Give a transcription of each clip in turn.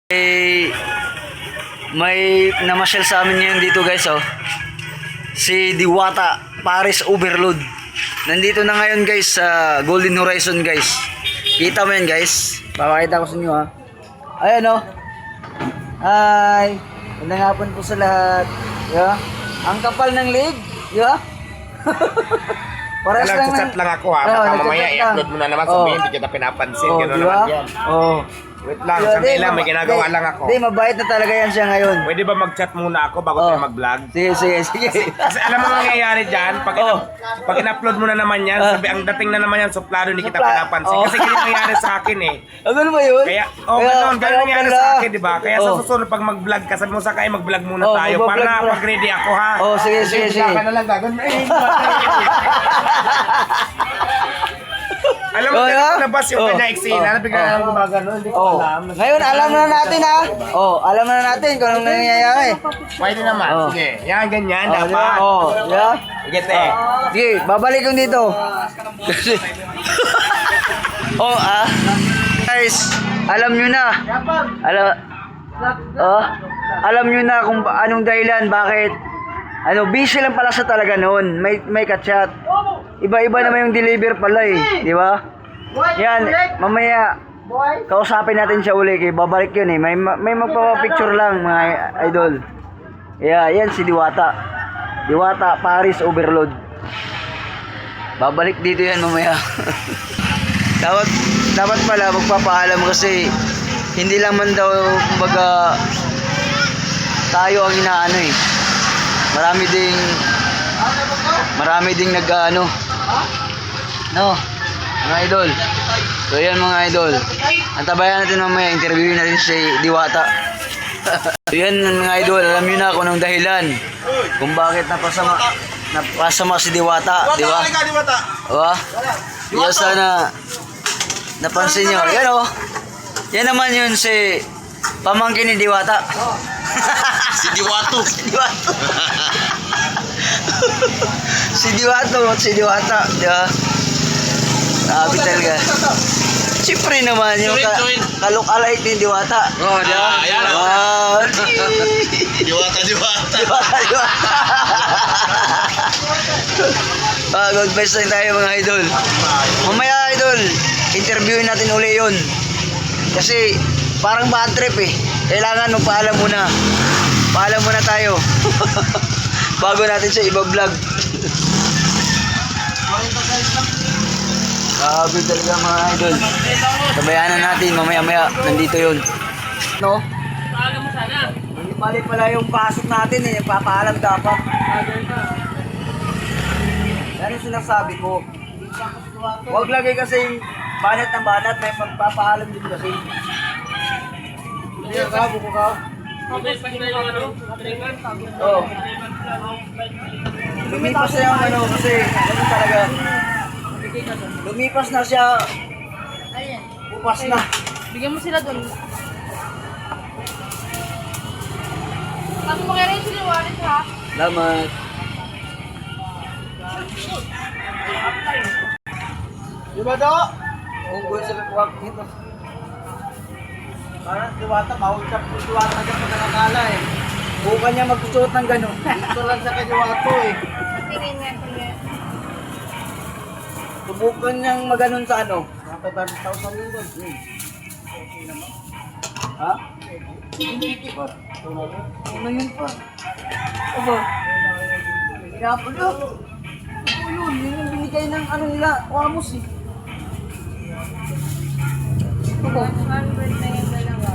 May namasyal sa amin ngayon dito guys, oh. Si Diwata Paris Overload. Nandito na ngayon guys sa Golden Horizon guys. Kita mo yan guys. Papakita ko sa inyo ha. Ayan oh. Hi. Magandang hapon po sa lahat. Yeah. Ang kapal ng leg. Yeah. Pares lang chat lang ako ha. Baka mamaya i-upload mo na naman sabihin hindi kita pinapansin. Gano'n diba? naman yan. Oh. Wait lang, sandali lang, may ginagawa lang ako. Hindi, mabait na talaga yan siya ngayon. Pwede ba mag-chat muna ako bago tayo mag-vlog? Sige. Kasi alam mo mangyayari dyan, pag in-upload mo na naman yan, sabi ang dating na naman yan, suplado, hindi kita pinapansin. Kasi ganyan nangyayari sa akin eh. Ano ba yun? Kaya, ganun nangyayari sa akin, di ba? Kaya sa susunod pag mag-vlog ka, sabi mo sa kaya mag-vlog muna tayo para pag-ready ako ha. Sige. Ka na lang gagawin. Alam mo, nabas yung kanya eksena, bigla lang gumagano, hindi ko alam. Ngayon, alam na natin ha. Alam na natin kung anong nangyayari. Pwede naman, sige. Yan, ganyan, dapat. Yeah. Sige, te. Sige, babalik yung dito. Guys, alam nyo na. Alam nyo na kung anong dahilan, bakit. Busy lang pala sa talaga noon. May kachat. Iba-iba naman yung deliver pala eh, di ba? Yan, mamaya kausapin natin siya uli kay babalik yun eh. May magpapapicture lang mga idol. Yeah, yan si Diwata. Diwata Paris Overload. Babalik dito yan mamaya. dapat pala magpapaalam kasi hindi lang man daw kumbaga tayo ang inaano eh. Marami ding nag-ano. No, mga idol. So yan mga idol. Antabayan natin mamaya, interviewin natin si Diwata. So yan mga idol, alam niyo na kung anong dahilan kung bakit napasama si Diwata, di ba? Diba? Yan sana napansin niyo. Yan oh. Yan naman yun si pamangkin ni Diwata. Si Diwato. Si Diwata, di ba? Sabi talaga. Siyempre naman yung kalok-alike ni Diwata. Di ba? Ayan. Diwata. Good vibes lang tayo mga idol. Mamaya idol, interviewin natin uli yun. Kasi parang bad trip eh. Kailangan magpaalam muna. Paalam muna tayo. Bago natin siya iba-vlog. Grabe talaga mga idol. Sabayanan natin mamaya-maya. Nandito yun. No? Paalam mo sana. Hindi mali pala yung pasok natin eh. Nagpapaalam dapat. Yan yung sinasabi ko. Huwag lagay kasi banat ng banat. May magpapaalam din kasi. Hindi ka, buko ka. Lumipas na yung ano kasi ganun talaga. Lumipas na siya. Bupas na. Bigyan mo sila doon. Tapos mo kaya rin sila wallet ha? Salamat. Diba do? Unggoy sa kakuwag dito. Parang Diwata, mahulap po Diwata dyan pag nakakala eh. Bukan niya magsusuot ng gano'n. Dito lang sa kadiwato eh. Subukan niyang maganon sa ano? Mga 500,000 yun doon. Ha? Hindi pa. Ano yun pa? Aba? Pinapulo. Yun yung binigay ng ano nila, Wamos eh. Aba? 100 na yung dalawa.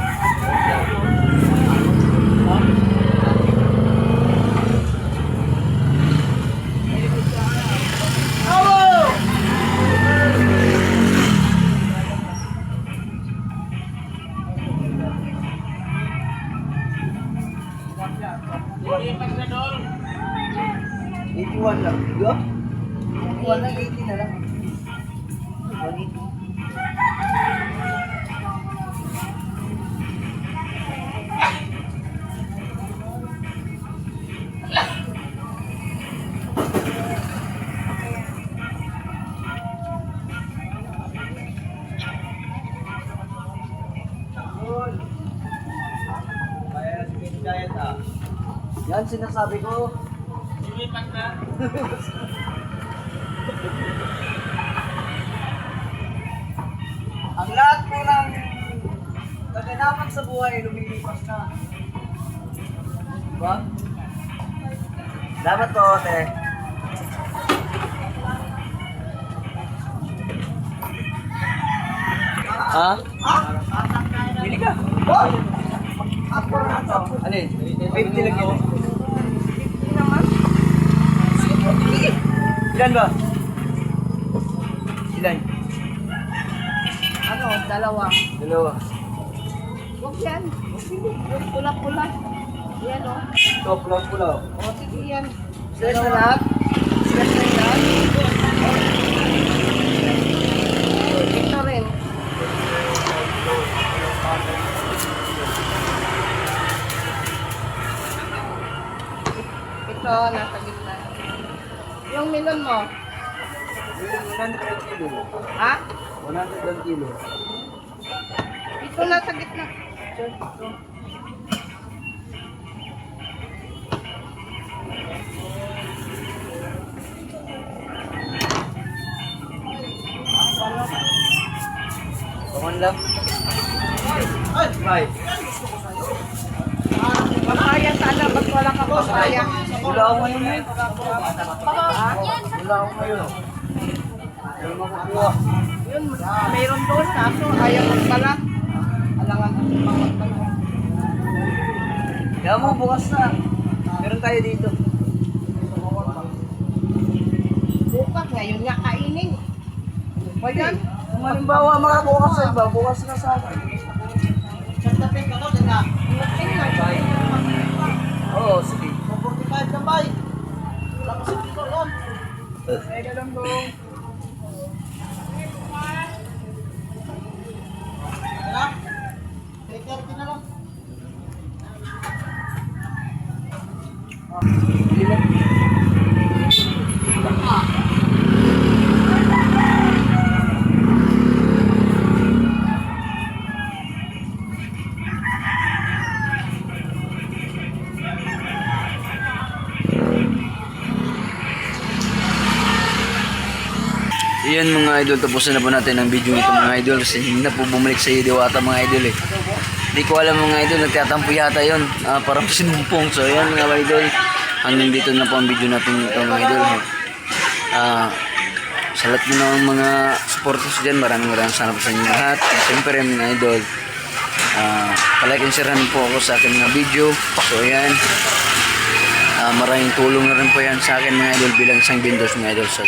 $81 lang. Diba? $81 lang, $80 na lang. $180. Yan sinasabi ko. Ang lahat po ng kaganapan sa buhay lumilipas na. Diba? Dapat po, ate. Ha? Bili ka. Alin? 50 lang yun. Ilan ba? Ilan? Ano, dalawa. Dalawa. Huwag yan. Yung pula-pula. Yan o. Ito, pulang-pula. O, sige yan. Silas na lahat? Silas na yung lahat? Ito rin. Ito, nasa gitna. Yung melon mo. 100 kilo. Ha? 100 kilo. Ito nasa gitna. Paman lang. Ay! Papaya sana, ba't wala kang papaya? Wala ako ngayon eh. Wala ako ngayon. Ayaw makakuha. Yun, mayroon doon, kaso ayaw magpala. Alangan ang magpala. Kaya mo, bukas na. Meron tayo dito. Bukas, ngayon nga kainin. Pwede. Kung halimbawa makakuha sa iba, bukas na sa akin. Oo, sige. 45 na bay. Tapos ito yan. Pwede lang doon. Iyan mga idol, tapusin na po natin ang video nito mga idol kasi hindi na po bumalik sa Diwata mga idol eh. Hindi ko alam mga idol, nagtatampo yata yun. Parang sinumpong. So ayan mga idol, hanggang dito na po ang video natin ito mga idol. Sa lahat mo ng mga supporters dyan, maraming sana po sa inyo lahat. Siyempre mga idol, palike and share po ako sa akin mga video. So ayan, maraming tulong na rin po yan sa akin mga idol bilang isang vendors mga idol sa